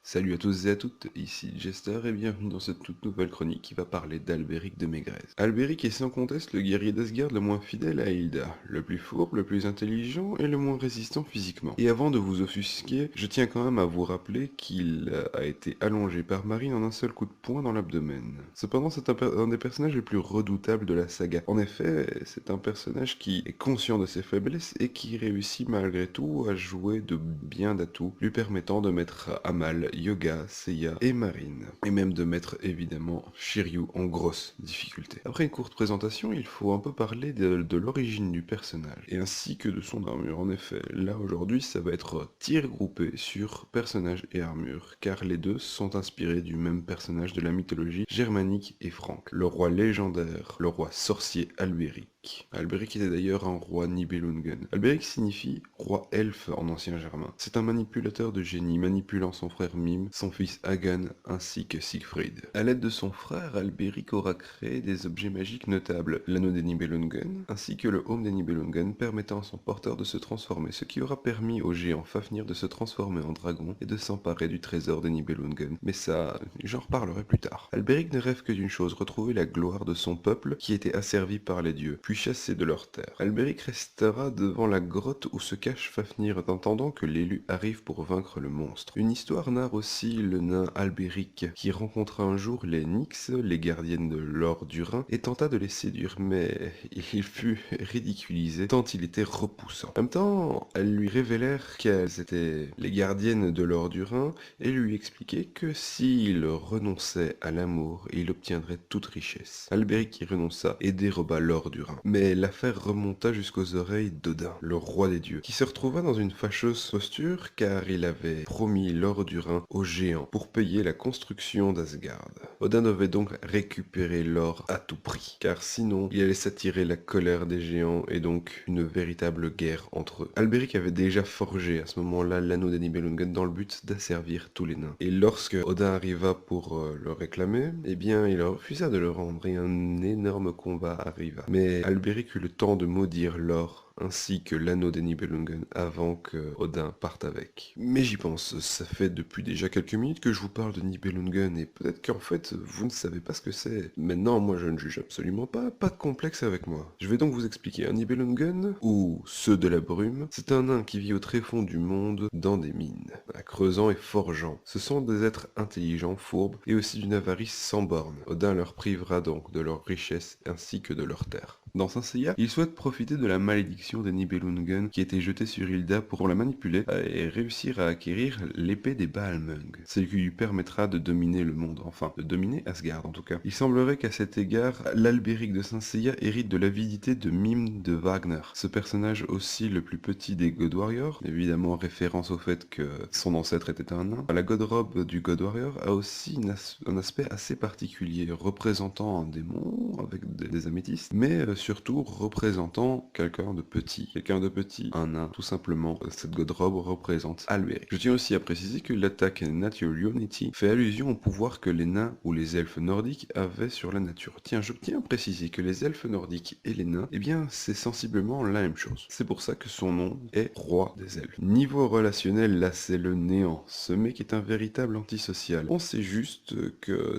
Salut à tous et à toutes, ici Jester et bienvenue dans cette toute nouvelle chronique qui va parler d'Albéric de Maigret. Albéric est sans conteste le guerrier d'Asgard le moins fidèle à Hilda, le plus fourbe, le plus intelligent et le moins résistant physiquement. Et avant de vous offusquer, je tiens quand même à vous rappeler qu'il a été allongé par Marine en un seul coup de poing dans l'abdomen. Cependant, c'est un des personnages les plus redoutables de la saga. En effet, c'est un personnage qui est conscient de ses faiblesses et qui réussit malgré tout à jouer de bien d'atouts, lui permettant de mettre à mal Yoga, Seiya et Marine, et même de mettre évidemment Shiryu en grosse difficulté. Après une courte présentation, il faut un peu parler de l'origine du personnage, et ainsi que de son armure. En effet, là aujourd'hui ça va être tir groupé sur personnage et armure, car les deux sont inspirés du même personnage de la mythologie germanique et franque, le roi légendaire, le roi sorcier Albéric. Albéric était d'ailleurs un roi Nibelungen. Albéric signifie roi elfe en ancien germain. C'est un manipulateur de génie, manipulant son frère Mime, son fils Hagan ainsi que Siegfried. A l'aide de son frère, Albéric aura créé des objets magiques notables, l'anneau des Nibelungen, ainsi que le Home des Nibelungen, permettant à son porteur de se transformer, ce qui aura permis au géant Fafnir de se transformer en dragon et de s'emparer du trésor des Nibelungen. Mais ça, j'en reparlerai plus tard. Albéric ne rêve que d'une chose, retrouver la gloire de son peuple qui était asservi par les dieux, puis chassé de leur terre. Albéric restera devant la grotte où se cache Fafnir, en attendant que l'élu arrive pour vaincre le monstre. Une histoire narre aussi le nain Albéric, qui rencontra un jour les Nyx, les gardiennes de l'or du Rhin, et tenta de les séduire, mais il fut ridiculisé tant il était repoussant. En même temps, elles lui révélèrent qu'elles étaient les gardiennes de l'or du Rhin, et lui expliquaient que s'il renonçait à l'amour, il obtiendrait toute richesse. Albéric y renonça et déroba l'or du Rhin. Mais l'affaire remonta jusqu'aux oreilles d'Odin, le roi des dieux, qui se retrouva dans une fâcheuse posture car il avait promis l'or du Rhin aux géants pour payer la construction d'Asgard. Odin devait donc récupérer l'or à tout prix, car sinon il allait s'attirer la colère des géants et donc une véritable guerre entre eux. Albéric avait déjà forgé à ce moment-là l'anneau des Nibelungen dans le but d'asservir tous les nains. Et lorsque Odin arriva pour le réclamer, eh bien il refusa de le rendre et un énorme combat arriva. Mais Albéric eut le temps de maudire l'or ainsi que l'anneau des Nibelungen avant que Odin parte avec. Mais j'y pense, ça fait depuis déjà quelques minutes que je vous parle de Nibelungen et peut-être qu'en fait vous ne savez pas ce que c'est. Maintenant moi je ne juge absolument pas de complexe avec moi. Je vais donc vous expliquer. Un Nibelungen, ou ceux de la brume, c'est un nain qui vit au tréfonds du monde dans des mines, creusant et forgeant. Ce sont des êtres intelligents, fourbes et aussi d'une avarice sans borne. Odin leur privera donc de leur richesse ainsi que de leurs terres. Dans Saint Seiya, il souhaite profiter de la malédiction des Nibelungen qui était jetée sur Hilda pour la manipuler et réussir à acquérir l'épée des Baalmung, celle qui lui permettra de dominer le monde, enfin de dominer Asgard en tout cas. Il semblerait qu'à cet égard, l'Albéric de Saint Seiya hérite de l'avidité de Mime de Wagner, ce personnage aussi le plus petit des God Warriors, évidemment en référence au fait que son ancêtre était un nain. La God Robe du God Warrior a aussi un aspect assez particulier, représentant un démon avec des améthystes, mais surtout représentant quelqu'un de petit. Quelqu'un de petit, un nain, tout simplement. Cette God Robe représente Albéric. Je tiens aussi à préciser que l'attaque Natural Unity fait allusion au pouvoir que les nains ou les elfes nordiques avaient sur la nature. Tiens, je tiens à préciser que les elfes nordiques et les nains, eh bien, c'est sensiblement la même chose. C'est pour ça que son nom est roi des elfes. Niveau relationnel, là, c'est le néant. Ce mec est un véritable antisocial. On sait juste que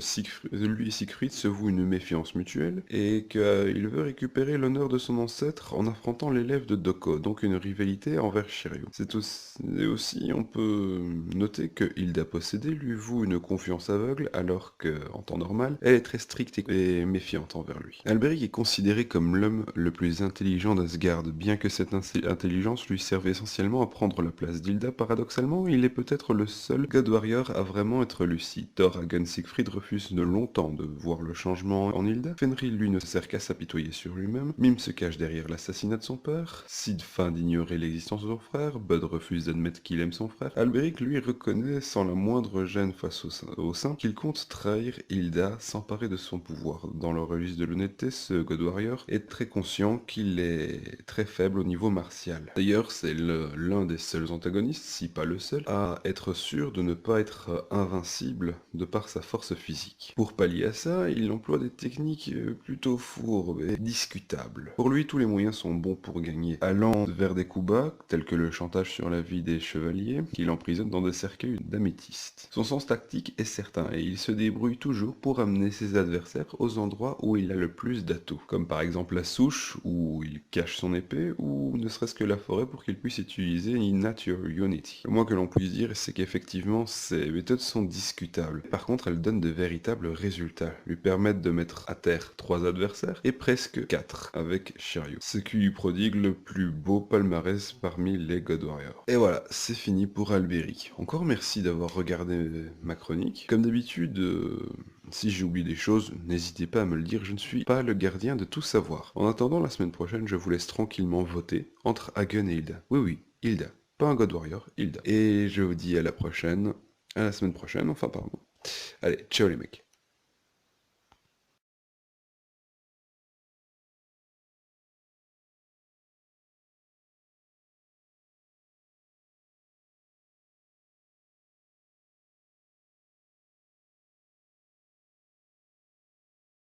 lui et Siegfried se vouent une méfiance mutuelle et qu'il veut récupérer l'honneur de son ancêtre en affrontant l'élève de Doko, donc une rivalité envers Shiryu. Et aussi, on peut noter que Hilda possédée lui voue une confiance aveugle alors que, en temps normal, elle est très stricte et méfiante envers lui. Albéric est considéré comme l'homme le plus intelligent d'Asgard, bien que cette intelligence lui serve essentiellement à prendre la place d'Hilda. Paradoxalement, il est peut-être le seul God Warrior à vraiment être lucide. Thor, Hagen, Siegfried refusent de longtemps de voir le changement en Hilda. Fenrir, lui, ne sert qu'à s'apitoyer sur lui-même. Mime se cache derrière l'assassinat de son père. Sid feint d'ignorer l'existence de son frère. Bud refuse d'admettre qu'il aime son frère. Albéric, lui, reconnaît sans la moindre gêne face au sein qu'il compte trahir Hilda, s'emparer de son pouvoir. Dans le registre de l'honnêteté, ce God Warrior est très conscient qu'il est très faible au niveau martial. D'ailleurs, c'est l'un des seuls antagonistes, si pas le seul, à être sûr de ne pas être invincible de par sa force physique. Pour pallier à ça, il emploie des techniques plutôt fourbes et indiscutable. Pour lui, tous les moyens sont bons pour gagner, allant vers des coups bas, tels que le chantage sur la vie des chevaliers, qu'il emprisonne dans des cercueils d'améthyste. Son sens tactique est certain, et il se débrouille toujours pour amener ses adversaires aux endroits où il a le plus d'atouts, comme par exemple la souche, où il cache son épée, ou ne serait-ce que la forêt pour qu'il puisse utiliser Nature Unity. Le moins que l'on puisse dire, c'est qu'effectivement, ces méthodes sont discutables. Par contre, elles donnent de véritables résultats, lui permettent de mettre à terre 3 adversaires, et presque 4 avec Shiryu, ce qui lui prodigue le plus beau palmarès parmi les God Warriors. Et voilà, c'est fini pour Albéric. Encore merci d'avoir regardé ma chronique. Comme d'habitude, si j'ai oublié des choses, n'hésitez pas à me le dire, je ne suis pas le gardien de tout savoir. En attendant, la semaine prochaine, je vous laisse tranquillement voter entre Hagen et Hilda. Oui, oui, Hilda. Pas un God Warrior, Hilda. Et je vous dis à la prochaine, à la semaine prochaine, enfin pardon. Allez, ciao les mecs.